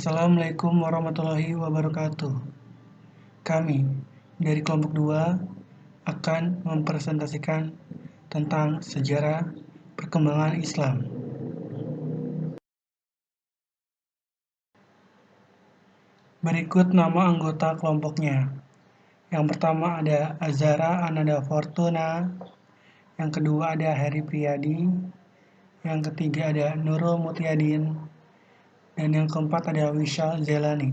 Assalamualaikum warahmatullahi wabarakatuh. Kami dari kelompok 2 akan mempresentasikan tentang sejarah perkembangan Islam. Berikut nama anggota kelompoknya. Yang pertama ada Azhara Ananda Fortuna, yang kedua ada Heri Priyadi, yang ketiga ada Nurul Mutiadin, dan yang keempat ada Wishal Zelani.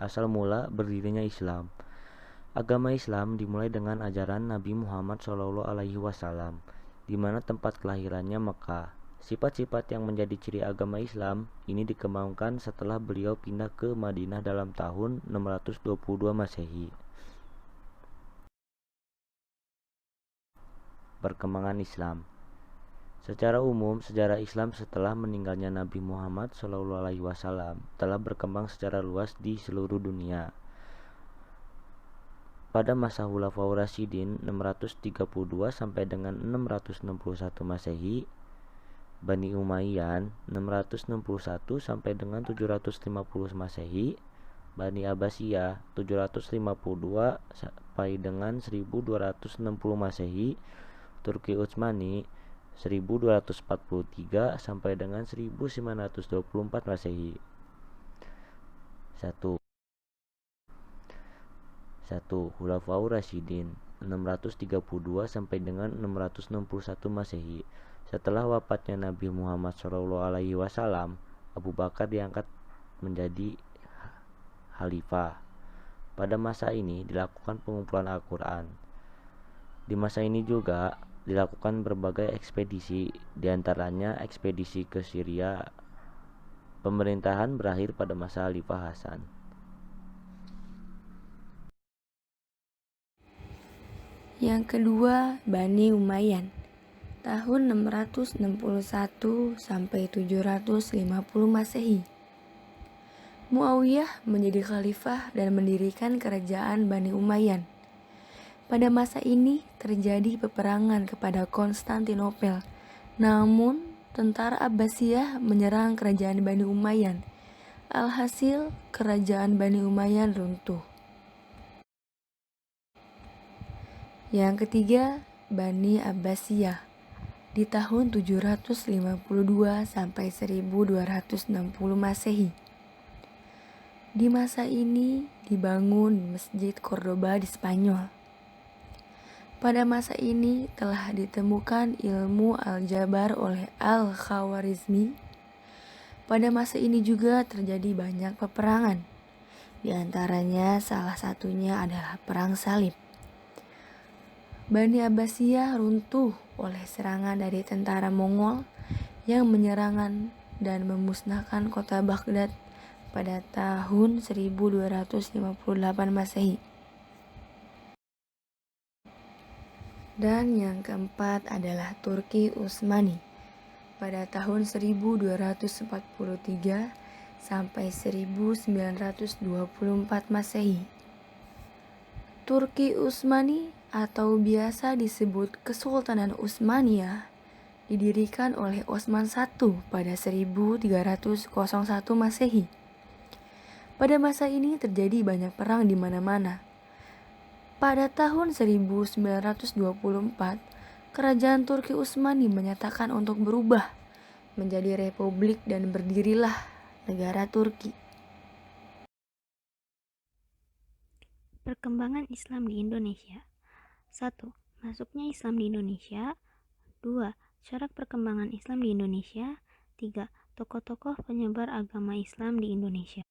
Asal mula berdirinya Islam. Agama Islam dimulai dengan ajaran Nabi Muhammad SAW, di mana tempat kelahirannya Mekah. Sifat-sifat yang menjadi ciri agama Islam ini dikembangkan setelah beliau pindah ke Madinah dalam tahun 622 Masehi. Perkembangan Islam. Secara umum, sejarah Islam setelah meninggalnya Nabi Muhammad SAW telah berkembang secara luas di seluruh dunia. Pada masa Khulafaur Rasyidin 632 sampai dengan 661 Masehi, Bani Umayyan 661 sampai dengan 750 Masehi, Bani Abbasiyah 752 sampai dengan 1260 Masehi, Turki Utsmani 1243 sampai dengan 1924 Masehi. 1. Khulafaur Rasyidin 632 sampai dengan 661 Masehi. Setelah wafatnya Nabi Muhammad SAW, Abu Bakar diangkat menjadi khalifah. Pada masa ini dilakukan pengumpulan Al-Quran. Di masa ini juga dilakukan berbagai ekspedisi, diantaranya ekspedisi ke Syria. Pemerintahan berakhir pada masa Khalifah Hasan. Yang kedua, Bani Umayyan tahun 661 sampai 750 Masehi. Muawiyah menjadi khalifah dan mendirikan kerajaan Bani Umayyan. Pada masa ini terjadi peperangan kepada Konstantinopel. Namun, tentara Abbasiyah menyerang kerajaan Bani Umayyan. Alhasil, kerajaan Bani Umayyan runtuh. Yang ketiga, Bani Abbasiyah di tahun 752 sampai 1260 Masehi. Di masa ini dibangun Masjid Cordoba di Spanyol. Pada masa ini telah ditemukan ilmu aljabar oleh Al-Khawarizmi. Pada masa ini juga terjadi banyak peperangan. Di antaranya salah satunya adalah Perang Salib. Bani Abbasiyah runtuh oleh serangan dari tentara Mongol yang menyerangan dan memusnahkan kota Baghdad pada tahun 1258 Masehi. Dan yang keempat adalah Turki Utsmani pada tahun 1243 sampai 1924 Masehi. Turki Utsmani atau biasa disebut Kesultanan Utsmaniyah didirikan oleh Osman I pada 1301 Masehi. Pada masa ini terjadi banyak perang di mana-mana. Pada tahun 1924, kerajaan Turki Utsmani menyatakan untuk berubah menjadi republik dan berdirilah negara Turki. Perkembangan Islam di Indonesia. 1. Masuknya Islam di Indonesia. 2. Corak perkembangan Islam di Indonesia. 3. Tokoh-tokoh penyebar agama Islam di Indonesia.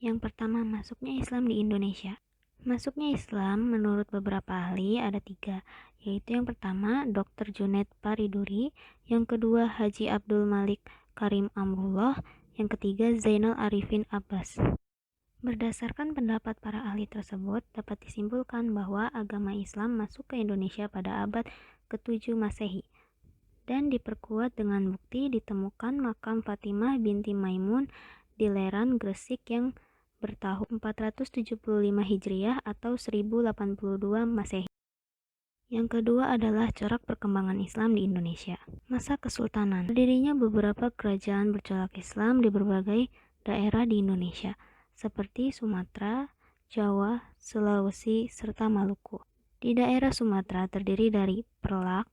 Yang pertama, masuknya Islam di Indonesia. Masuknya Islam menurut beberapa ahli ada 3, yaitu yang pertama Dr. Junaid Pariduri, yang kedua Haji Abdul Malik Karim Amrullah, yang ketiga Zainal Arifin Abbas. Berdasarkan pendapat para ahli tersebut, dapat disimpulkan bahwa agama Islam masuk ke Indonesia pada abad ke-7 Masehi dan diperkuat dengan bukti ditemukan makam Fatimah binti Maimun di Leran, Gresik yang bertahun 475 Hijriah atau 1082 Masehi. Yang kedua adalah corak perkembangan Islam di Indonesia. Masa Kesultanan. Berdirinya beberapa kerajaan bercorak Islam di berbagai daerah di Indonesia, seperti Sumatera, Jawa, Sulawesi, serta Maluku. Di daerah Sumatera terdiri dari Perlak,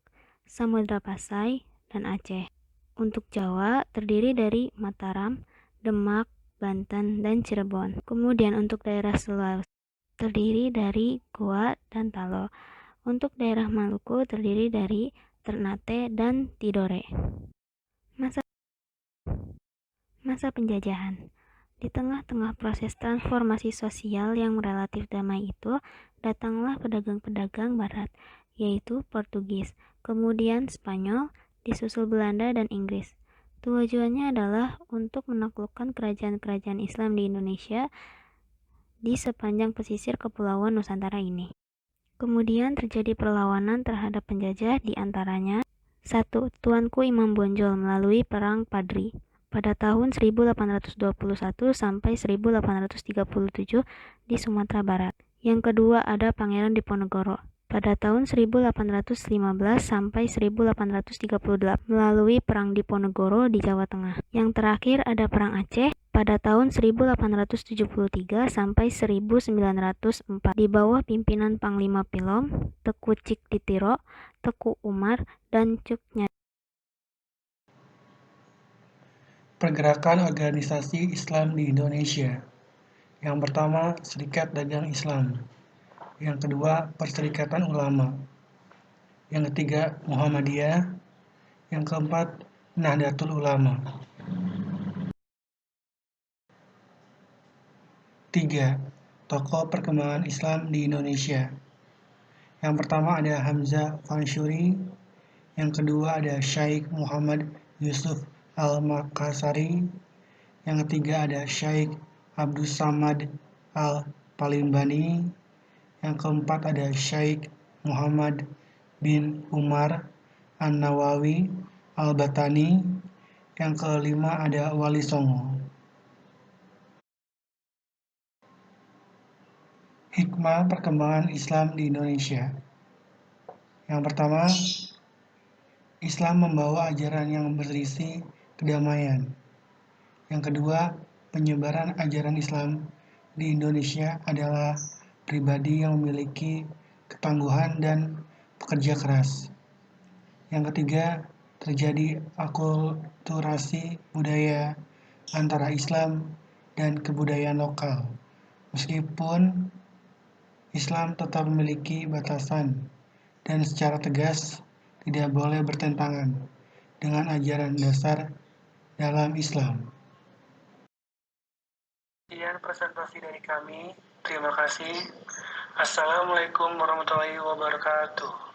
Samudra Pasai, dan Aceh. Untuk Jawa terdiri dari Mataram, Demak, Banten, dan Cirebon. Kemudian untuk daerah Sulawesi terdiri dari Goa dan Talo. Untuk daerah Maluku terdiri dari Ternate dan Tidore. Masa penjajahan. Di tengah-tengah proses transformasi sosial yang relatif damai itu, datanglah pedagang-pedagang barat, yaitu Portugis, kemudian Spanyol, disusul Belanda dan Inggris. Tujuannya adalah untuk menaklukkan kerajaan-kerajaan Islam di Indonesia di sepanjang pesisir kepulauan Nusantara ini. Kemudian terjadi perlawanan terhadap penjajah, di antaranya 1. Tuanku Imam Bonjol melalui Perang Padri pada tahun 1821 sampai 1837 di Sumatera Barat. Yang kedua ada Pangeran Diponegoro pada tahun 1815 sampai 1838 melalui Perang Diponegoro di Jawa Tengah. Yang terakhir ada Perang Aceh pada tahun 1873 sampai 1904 di bawah pimpinan Panglima Pilom, Teku Cikditiro, Teku Umar, dan Cuk Nyadi. Pergerakan organisasi Islam di Indonesia. Yang pertama, Serikat Dagang Islam. Yang kedua, Perserikatan Ulama. Yang ketiga, Muhammadiyah. Yang keempat, Nahdlatul Ulama. 3. Tokoh perkembangan Islam di Indonesia. Yang pertama ada Hamzah Fanshuri. Yang kedua ada Syekh Muhammad Yusuf Al-Makassari. Yang ketiga ada Syekh Abdus Samad Al-Palimbani. Yang keempat ada Syekh Muhammad bin Umar An-Nawawi Al-Batani. Yang kelima ada Wali Songo. Hikmah perkembangan Islam di Indonesia. Yang pertama, Islam membawa ajaran yang berisi kedamaian. Yang kedua, penyebaran ajaran Islam di Indonesia adalah pribadi yang memiliki ketangguhan dan pekerja keras. Yang ketiga, terjadi akulturasi budaya antara Islam dan kebudayaan lokal. Meskipun Islam tetap memiliki batasan dan secara tegas tidak boleh bertentangan dengan ajaran dasar dalam Islam. Sekian presentasi dari kami. Terima kasih. Assalamualaikum warahmatullahi wabarakatuh.